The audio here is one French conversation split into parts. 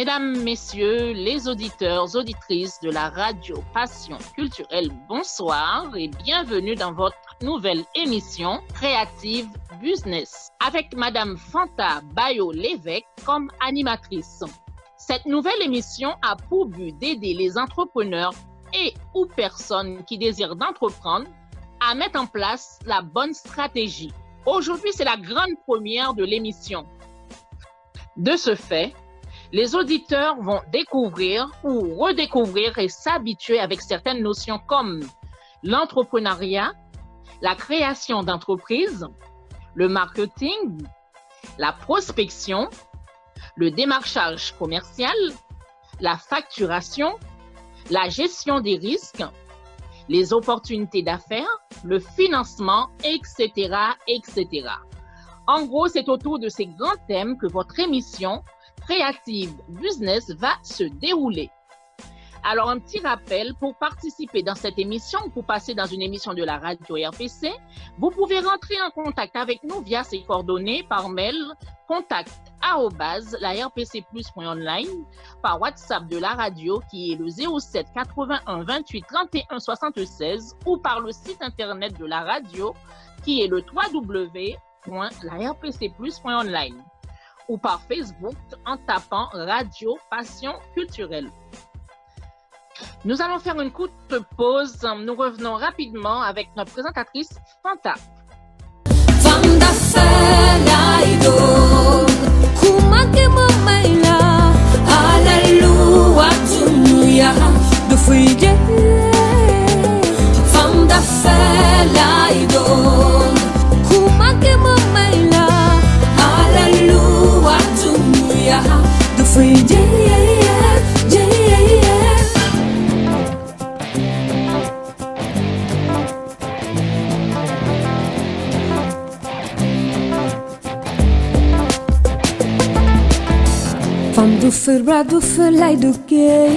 Mesdames, Messieurs, les auditeurs, auditrices de la radio Passion Culturelle, bonsoir et bienvenue dans votre nouvelle émission Creative Business avec Madame Fanta Bayo-Lévesque comme animatrice. Cette nouvelle émission a pour but d'aider les entrepreneurs et ou personnes qui désirent d'entreprendre à mettre en place la bonne stratégie. Aujourd'hui, c'est la grande première de l'émission. De ce fait, les auditeurs vont découvrir ou redécouvrir et s'habituer avec certaines notions comme l'entrepreneuriat, la création d'entreprises, le marketing, la prospection, le démarchage commercial, la facturation, la gestion des risques, les opportunités d'affaires, le financement, etc., etc. En gros, c'est autour de ces grands thèmes que votre émission Creative Business va se dérouler. Alors, un petit rappel, pour participer dans cette émission, pour passer dans une émission de la radio RPC, vous pouvez rentrer en contact avec nous via ces coordonnées par mail contact@larpcplus.online, par WhatsApp de la radio qui est le 07 81 28 31 76 ou par le site internet de la radio qui est le www.larpcplus.online ou par Facebook en tapant Radio Passion Culturelle. Nous allons faire une courte pause. Nous revenons rapidement avec notre présentatrice Fanta. Fanda fela ido kumake mamaila hallelujah dunya do fide Fanda fela ido kumake mamaila hallelujah dunya do fide do fer do felai do que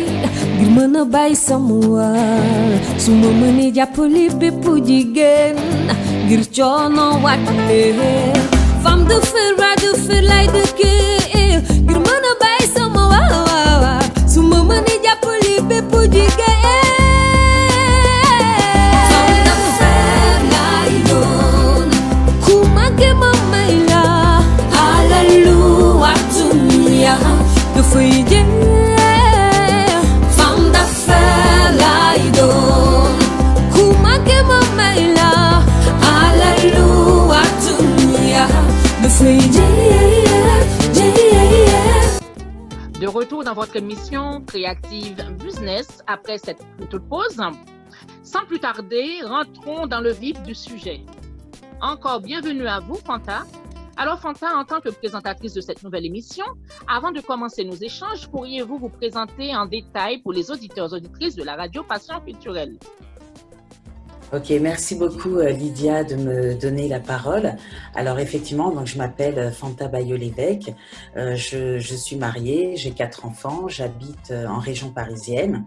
Gimana bai semua Semua meni japuli bepujigen Girchono wakle Fam do felai do que Gimana bai semua Semua meni japuli bepujigen Fam do felai do Kumake mamaila Hallelujah dunia do fide Fanda fela idon kumake mamaila hallelujah dunia do fide. De retour dans votre émission Creative Business après cette courte pause. Sans plus tarder, rentrons dans le vif du sujet. Encore bienvenue à vous, Fanta. Alors, Fanta, en tant que présentatrice de cette nouvelle émission, avant de commencer nos échanges, pourriez-vous vous présenter en détail pour les auditeurs et auditrices de la radio Passion Culturelle? Ok, merci beaucoup Lydia de me donner la parole. Alors effectivement, donc je m'appelle Fanta Bayo-Lévesque, je suis mariée, j'ai 4 enfants, j'habite en région parisienne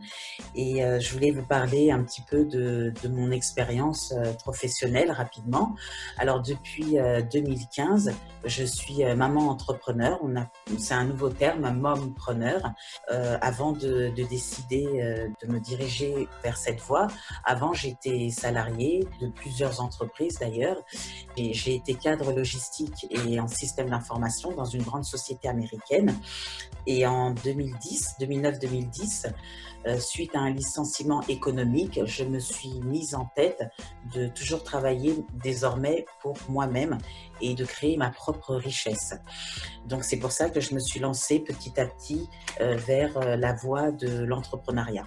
et je voulais vous parler un petit peu de mon expérience professionnelle rapidement. Alors depuis 2015, je suis maman entrepreneur, c'est un nouveau terme, mompreneur. Avant de décider de me diriger vers cette voie, avant j'étais salariée de plusieurs entreprises d'ailleurs. Et j'ai été cadre logistique et en système d'information dans une grande société américaine. Et en 2009-2010, suite à un licenciement économique, je me suis mise en tête de toujours travailler désormais pour moi-même et de créer ma propre richesse. Donc c'est pour ça que je me suis lancée petit à petit vers la voie de l'entrepreneuriat.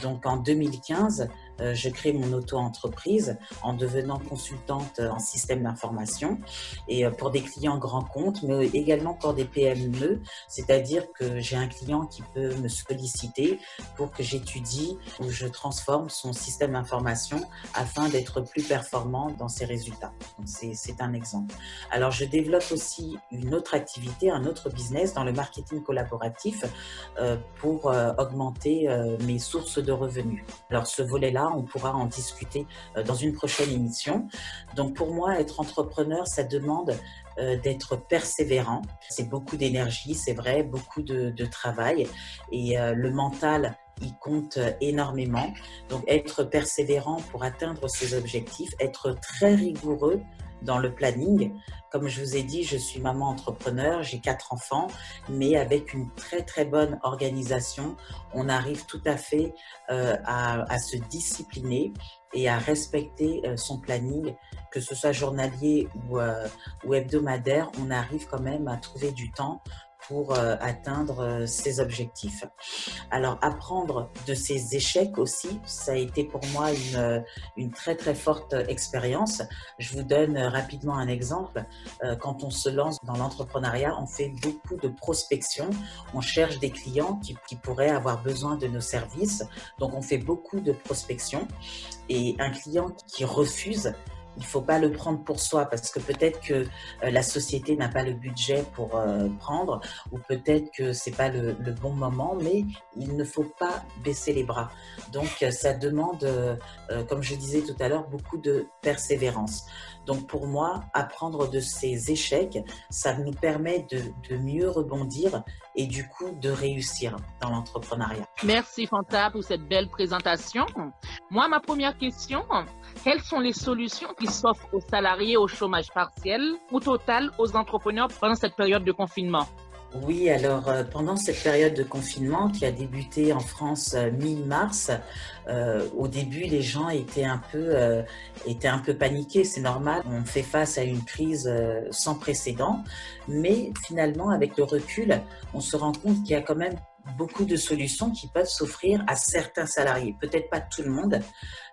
Donc en 2015, je crée mon auto-entreprise en devenant consultante en système d'information et pour des clients grands comptes, mais également pour des PME, c'est-à-dire que j'ai un client qui peut me solliciter pour que j'étudie ou je transforme son système d'information afin d'être plus performant dans ses résultats. Donc c'est un exemple. Alors je développe aussi une autre activité, un autre business dans le marketing collaboratif pour augmenter mes sources de revenus. Alors ce volet-là, là, on pourra en discuter dans une prochaine émission. Donc pour moi, être entrepreneur, ça demande d'être persévérant. C'est beaucoup d'énergie, c'est vrai, beaucoup de travail et le mental, il compte énormément. Donc être persévérant pour atteindre ses objectifs, être très rigoureux dans le planning. Comme je vous ai dit, je suis maman entrepreneur, j'ai 4 enfants, mais avec une très très bonne organisation, on arrive tout à fait à se discipliner et à respecter son planning, que ce soit journalier ou hebdomadaire, on arrive quand même à trouver du temps pour atteindre ses objectifs. Alors, apprendre de ses échecs aussi, ça a été pour moi une très très forte expérience. Je vous donne rapidement un exemple. Quand on se lance dans l'entrepreneuriat, on fait beaucoup de prospection. On cherche des clients qui pourraient avoir besoin de nos services. Donc, on fait beaucoup de prospection. Et un client qui refuse, il ne faut pas le prendre pour soi parce que peut-être que la société n'a pas le budget pour prendre ou peut-être que ce n'est pas le bon moment, mais il ne faut pas baisser les bras. Donc, ça demande, comme je disais tout à l'heure, beaucoup de persévérance. Donc, pour moi, apprendre de ces échecs, ça nous permet de mieux rebondir et du coup de réussir dans l'entrepreneuriat. Merci Fanta pour cette belle présentation. Moi, ma première question, quelles sont les solutions qui s'offrent aux salariés au chômage partiel ou total aux entrepreneurs pendant cette période de confinement? Oui, alors pendant cette période de confinement qui a débuté en France mi-mars, au début les gens étaient un peu paniqués, c'est normal. On fait face à une crise sans précédent, mais finalement avec le recul, on se rend compte qu'il y a quand même beaucoup de solutions qui peuvent s'offrir à certains salariés. Peut-être pas tout le monde,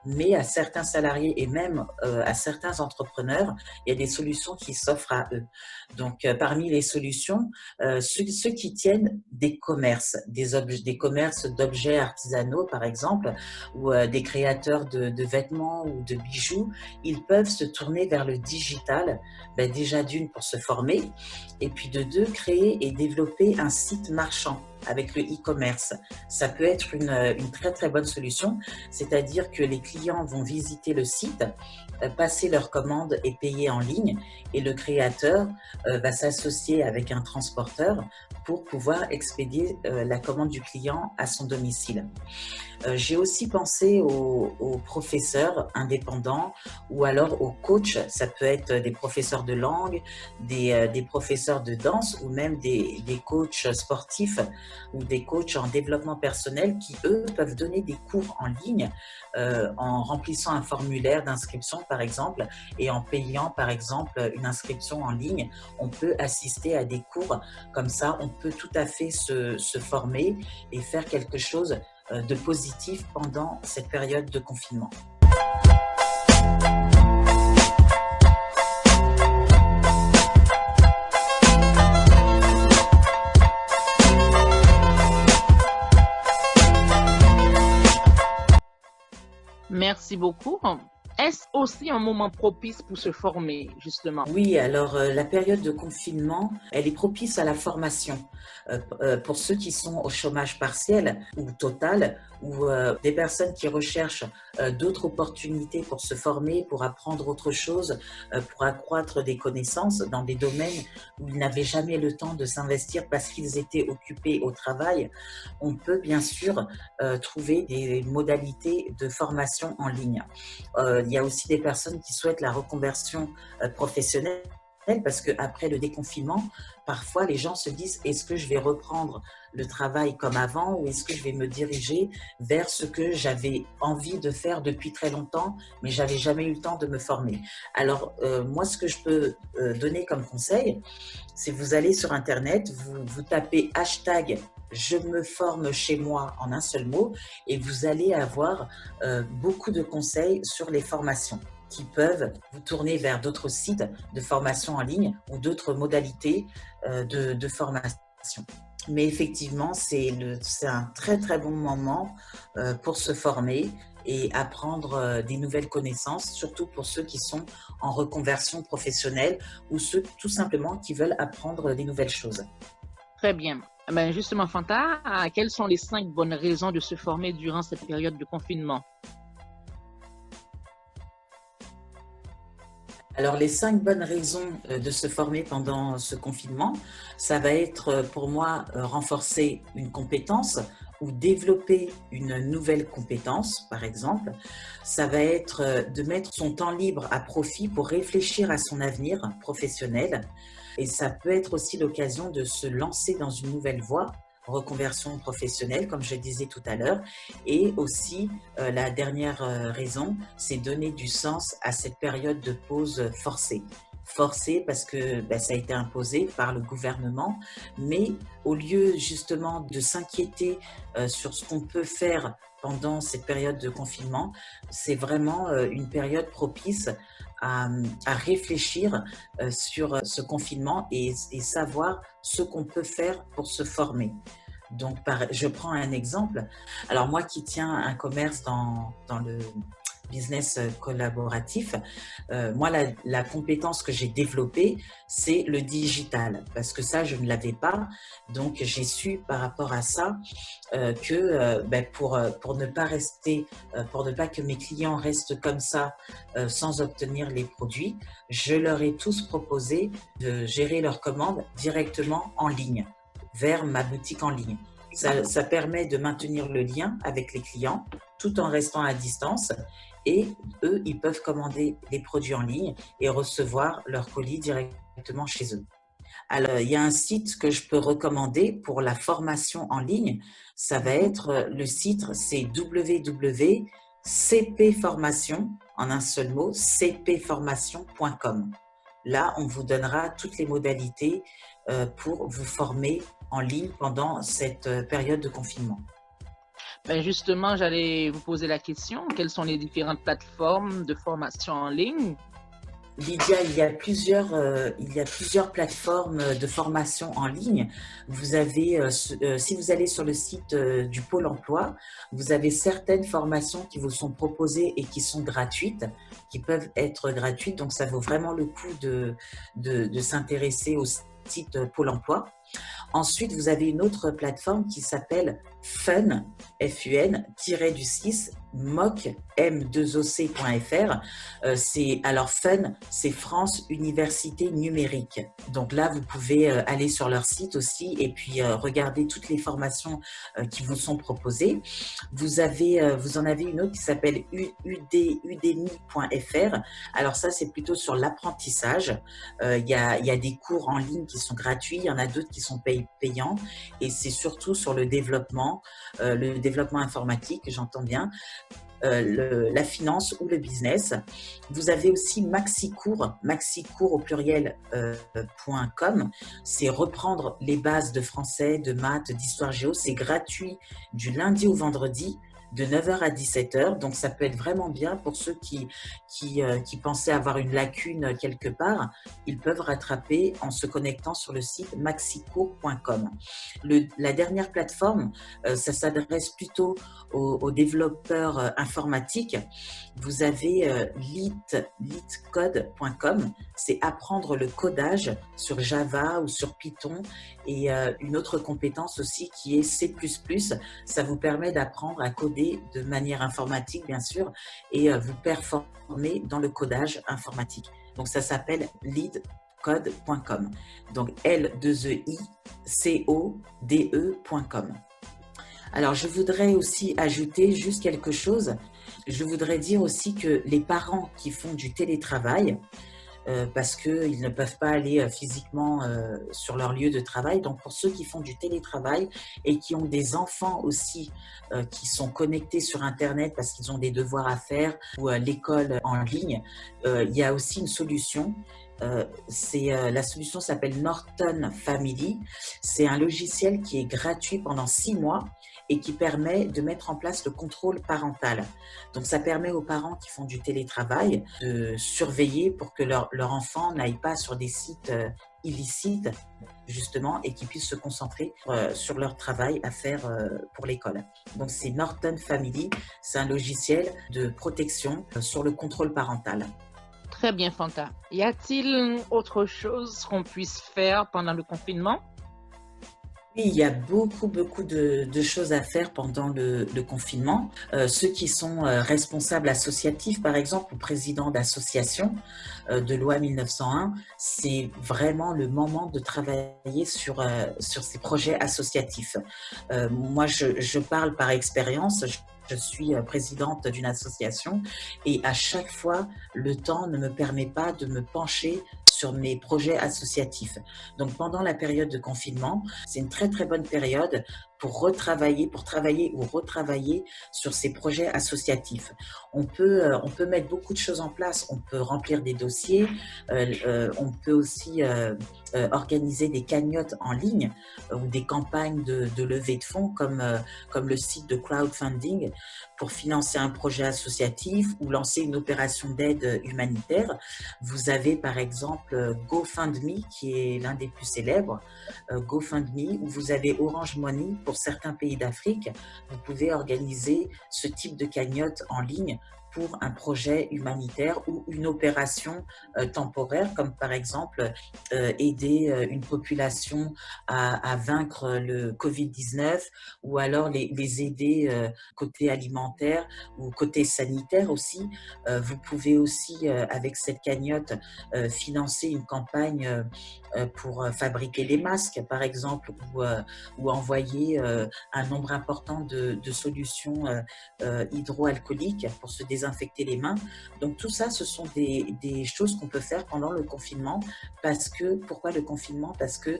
mais à certains salariés et même à certains entrepreneurs, il y a des solutions qui s'offrent à eux. Donc, parmi les solutions, ceux qui tiennent des commerces, des commerces d'objets artisanaux, par exemple, ou des créateurs de vêtements ou de bijoux, ils peuvent se tourner vers le digital, déjà d'une pour se former, et puis de deux, créer et développer un site marchand avec le e-commerce. Ça peut être une très très bonne solution, c'est-à-dire que les clients vont visiter le site, passer leurs commandes et payer en ligne, et le créateur va s'associer avec un transporteur pour pouvoir expédier la commande du client à son domicile. J'ai aussi pensé aux professeurs indépendants ou alors aux coachs. Ça peut être des professeurs de langue, des professeurs de danse ou même des coachs sportifs ou des coachs en développement personnel qui, eux, peuvent donner des cours en ligne en remplissant un formulaire d'inscription, par exemple, et en payant, par exemple, une inscription en ligne. On peut assister à des cours comme ça. On peut tout à fait se former et faire quelque chose de positif pendant cette période de confinement. Merci beaucoup. Est-ce aussi un moment propice pour se former, justement? Oui, alors la période de confinement, elle est propice à la formation. Pour ceux qui sont au chômage partiel ou total, ou des personnes qui recherchent d'autres opportunités pour se former, pour apprendre autre chose, pour accroître des connaissances dans des domaines où ils n'avaient jamais le temps de s'investir parce qu'ils étaient occupés au travail, on peut bien sûr trouver des modalités de formation en ligne. Il y a aussi des personnes qui souhaitent la reconversion professionnelle parce qu'après le déconfinement, parfois les gens se disent est-ce que je vais reprendre le travail comme avant ou est-ce que je vais me diriger vers ce que j'avais envie de faire depuis très longtemps mais j'avais jamais eu le temps de me former. Alors moi ce que je peux donner comme conseil, c'est vous allez sur internet, vous tapez hashtag je me forme chez moi en un seul mot et vous allez avoir beaucoup de conseils sur les formations qui peuvent vous tourner vers d'autres sites de formation en ligne ou d'autres modalités de formation. Mais effectivement, c'est un très très bon moment pour se former et apprendre des nouvelles connaissances, surtout pour ceux qui sont en reconversion professionnelle ou ceux tout simplement qui veulent apprendre des nouvelles choses. Très bien. Ben justement, Fanta, quelles sont les 5 bonnes raisons de se former durant cette période de confinement? Alors, les 5 bonnes raisons de se former pendant ce confinement, ça va être pour moi renforcer une compétence ou développer une nouvelle compétence, par exemple. Ça va être de mettre son temps libre à profit pour réfléchir à son avenir professionnel. Et ça peut être aussi l'occasion de se lancer dans une nouvelle voie, reconversion professionnelle, comme je disais tout à l'heure. Et aussi, la dernière raison, c'est donner du sens à cette période de pause forcée. Forcée parce que ça a été imposé par le gouvernement, mais au lieu justement de s'inquiéter sur ce qu'on peut faire pendant cette période de confinement, c'est vraiment une période propice à réfléchir sur ce confinement et savoir ce qu'on peut faire pour se former. Donc, je prends un exemple. Alors, moi qui tiens un commerce dans le business collaboratif, moi, la compétence que j'ai développée, c'est le digital, parce que ça, je ne l'avais pas. Donc, j'ai su par rapport à ça que pour ne pas rester, pour ne pas que mes clients restent comme ça sans obtenir les produits, je leur ai tous proposé de gérer leurs commandes directement en ligne, vers ma boutique en ligne. Ça permet de maintenir le lien avec les clients tout en restant à distance et eux, ils peuvent commander les produits en ligne et recevoir leurs colis directement chez eux. Alors, il y a un site que je peux recommander pour la formation en ligne. Ça va être le site, c'est www.cpformation, en un seul mot, cpformation.com. Là, on vous donnera toutes les modalités pour vous former en ligne pendant cette période de confinement. Ben justement, j'allais vous poser la question, quelles sont les différentes plateformes de formation en ligne? Lydia, il y a plusieurs plateformes de formation en ligne. Vous avez, si vous allez sur le site du Pôle emploi, vous avez certaines formations qui vous sont proposées et qui sont gratuites, qui peuvent être gratuites. Donc, ça vaut vraiment le coup de s'intéresser au site Pôle emploi. Ensuite, vous avez une autre plateforme qui s'appelle Fun, Fun-du-6, moc.m2oc.fr. Alors Fun, c'est France Université Numérique. Donc là, vous pouvez aller sur leur site aussi et puis regarder toutes les formations qui vous sont proposées. Vous en avez une autre qui s'appelle udemy.fr. Alors ça, c'est plutôt sur l'apprentissage. Il y a des cours en ligne qui sont gratuits, il y en a d'autres qui sont payants et c'est surtout sur le développement informatique, j'entends bien, la finance ou le business. Vous avez aussi Maxicours au pluriel.com. C'est reprendre les bases de français, de maths, d'histoire géo. C'est gratuit du lundi au vendredi de 9h à 17h. Donc, ça peut être vraiment bien pour ceux qui pensaient avoir une lacune quelque part. Ils peuvent rattraper en se connectant sur le site maxicours.com. La dernière plateforme, ça s'adresse plutôt aux développeurs informatiques. Vous avez litcode.com, c'est apprendre le codage sur Java ou sur Python et une autre compétence aussi qui est C++. Ça vous permet d'apprendre à coder de manière informatique, bien sûr, et vous performer dans le codage informatique. Donc, ça s'appelle leadcode.com. Donc, L2EICODE.com. Alors, je voudrais aussi ajouter juste quelque chose. Je voudrais dire aussi que les parents qui font du télétravail, parce qu'ils ne peuvent pas aller physiquement sur leur lieu de travail. Donc, pour ceux qui font du télétravail et qui ont des enfants aussi qui sont connectés sur Internet parce qu'ils ont des devoirs à faire ou l'école en ligne, il y a aussi une solution. La solution s'appelle Norton Family. C'est un logiciel qui est gratuit pendant 6 mois et qui permet de mettre en place le contrôle parental. Donc, ça permet aux parents qui font du télétravail de surveiller pour que leur enfant n'aille pas sur des sites illicites, justement, et qu'ils puissent se concentrer sur leur travail à faire pour l'école. Donc, c'est Norton Family. C'est un logiciel de protection sur le contrôle parental. Très bien, Fanta. Y a-t-il autre chose qu'on puisse faire pendant le confinement? Oui, il y a beaucoup de choses à faire pendant le confinement. Ceux qui sont responsables associatifs, par exemple, ou présidents d'associations de loi 1901, c'est vraiment le moment de travailler sur ces projets associatifs. Moi, je parle par expérience. Je suis présidente d'une association et à chaque fois, le temps ne me permet pas de me pencher sur mes projets associatifs. Donc, pendant la période de confinement, c'est une très bonne période pour travailler ou retravailler sur ces projets associatifs. On peut mettre beaucoup de choses en place. On peut remplir des dossiers. On peut aussi organiser des cagnottes en ligne ou des campagnes de levée de fonds comme le site de crowdfunding pour financer un projet associatif ou lancer une opération d'aide humanitaire. Vous avez par exemple GoFundMe qui est l'un des plus célèbres, GoFundMe, où vous avez Orange Money pour certains pays d'Afrique. Vous pouvez organiser ce type de cagnotte en ligne pour un projet humanitaire ou une opération temporaire, comme par exemple aider une population à vaincre le Covid-19 ou alors les aider côté alimentaire ou côté sanitaire aussi. Vous pouvez aussi, avec cette cagnotte, financer une campagne pour fabriquer des masques, par exemple, ou envoyer un nombre important de solutions hydroalcooliques pour se désinfecter les mains. Donc tout ça, ce sont des choses qu'on peut faire pendant le confinement. Pourquoi le confinement? Parce que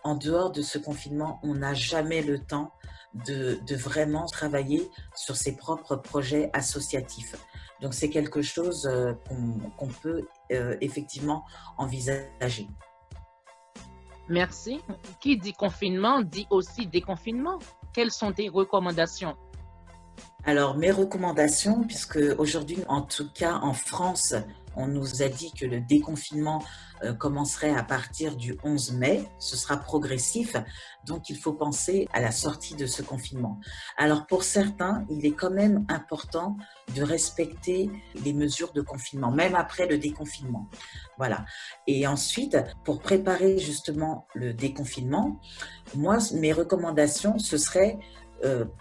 en dehors de ce confinement, on n'a jamais le temps de vraiment travailler sur ses propres projets associatifs. Donc c'est quelque chose qu'on peut effectivement envisager. Merci. Qui dit confinement dit aussi déconfinement. Quelles sont tes recommandations? Alors, mes recommandations, puisque aujourd'hui, en tout cas en France, on nous a dit que le déconfinement commencerait à partir du 11 mai, ce sera progressif, donc il faut penser à la sortie de ce confinement. Alors pour certains, il est quand même important de respecter les mesures de confinement, même après le déconfinement. Voilà. Et ensuite, pour préparer justement le déconfinement, moi, mes recommandations, ce serait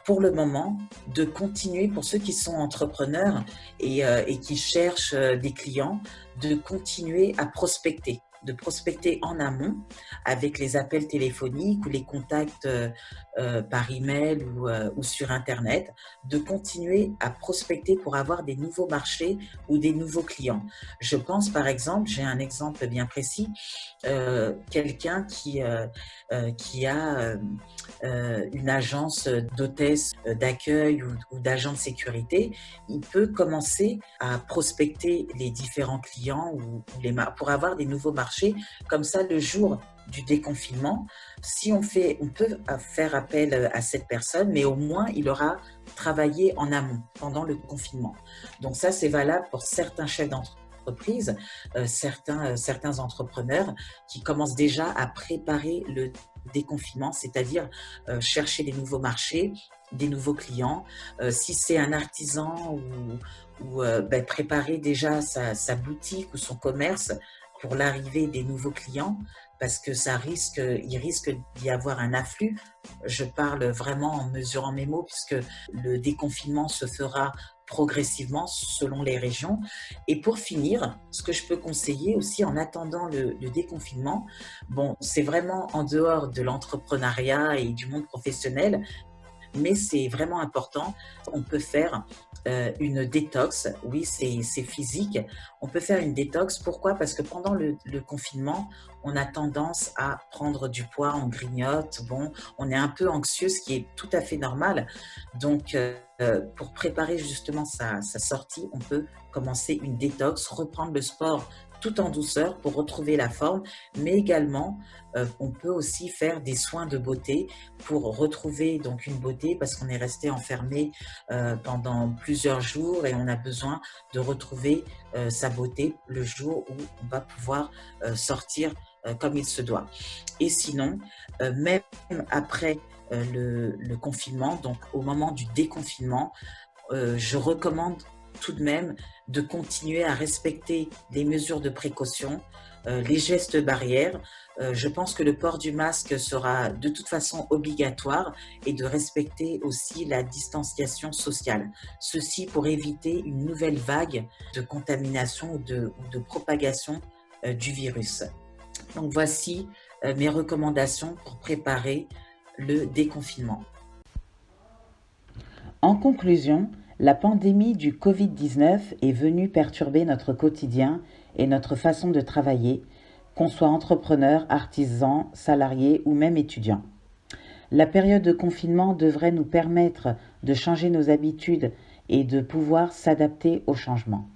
pour le moment, de continuer, pour ceux qui sont entrepreneurs et qui cherchent des clients, de continuer à prospecter, de prospecter en amont avec les appels téléphoniques ou les contacts par email ou sur Internet, de continuer à prospecter pour avoir des nouveaux marchés ou des nouveaux clients. Je pense par exemple, j'ai un exemple bien précis, quelqu'un qui a une agence d'hôtesse d'accueil ou d'agent de sécurité, il peut commencer à prospecter les différents clients pour avoir des nouveaux marchés. Comme ça, le jour du déconfinement, on peut faire appel à cette personne, mais au moins il aura travaillé en amont pendant le confinement. Donc ça, c'est valable pour certains chefs d'entreprise, certains entrepreneurs qui commencent déjà à préparer le déconfinement, c'est-à-dire chercher des nouveaux marchés, des nouveaux clients. Si c'est un artisan ou préparer déjà sa boutique ou son commerce pour l'arrivée des nouveaux clients, parce que il risque d'y avoir un afflux. Je parle vraiment en mesurant mes mots, puisque le déconfinement se fera progressivement selon les régions. Et pour finir, ce que je peux conseiller aussi en attendant le déconfinement, bon, c'est vraiment en dehors de l'entrepreneuriat et du monde professionnel, mais c'est vraiment important. On peut faire une détox. Oui, c'est physique. On peut faire une détox. Pourquoi? Parce que pendant le confinement, on a tendance à prendre du poids, on grignote, bon, on est un peu anxieux, ce qui est tout à fait normal. Donc, pour préparer justement sa sortie, on peut commencer une détox, reprendre le sport tout en douceur pour retrouver la forme, mais également on peut aussi faire des soins de beauté pour retrouver donc une beauté, parce qu'on est resté enfermé pendant plusieurs jours et on a besoin de retrouver sa beauté le jour où on va pouvoir sortir comme il se doit. Et sinon, même après le confinement, donc au moment du déconfinement, je recommande tout de même de continuer à respecter les mesures de précaution, les gestes barrières. Je pense que le port du masque sera de toute façon obligatoire et de respecter aussi la distanciation sociale. Ceci pour éviter une nouvelle vague de contamination ou de propagation du virus. Donc voici mes recommandations pour préparer le déconfinement. En conclusion, la pandémie du Covid-19 est venue perturber notre quotidien et notre façon de travailler, qu'on soit entrepreneur, artisan, salarié ou même étudiant. La période de confinement devrait nous permettre de changer nos habitudes et de pouvoir s'adapter aux changements.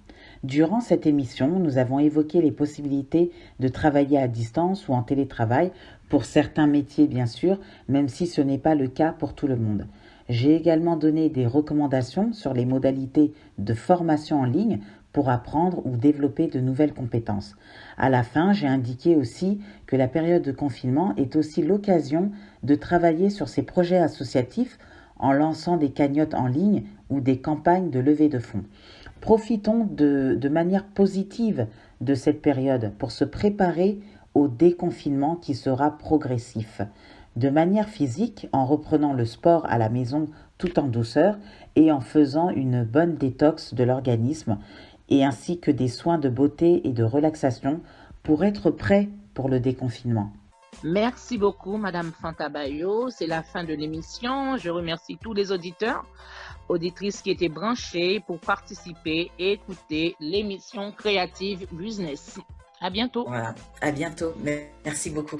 Durant cette émission, nous avons évoqué les possibilités de travailler à distance ou en télétravail pour certains métiers bien sûr, même si ce n'est pas le cas pour tout le monde. J'ai également donné des recommandations sur les modalités de formation en ligne pour apprendre ou développer de nouvelles compétences. À la fin, j'ai indiqué aussi que la période de confinement est aussi l'occasion de travailler sur ces projets associatifs en lançant des cagnottes en ligne ou des campagnes de levée de fonds. Profitons de manière positive de cette période pour se préparer au déconfinement qui sera progressif. De manière physique, en reprenant le sport à la maison tout en douceur et en faisant une bonne détox de l'organisme et ainsi que des soins de beauté et de relaxation pour être prêt pour le déconfinement. Merci beaucoup, Madame Fanta Bayo. C'est la fin de l'émission. Je remercie tous les auditeurs, auditrices qui étaient branchés pour participer et écouter l'émission Creative Business. À bientôt. Voilà, à bientôt. Merci beaucoup.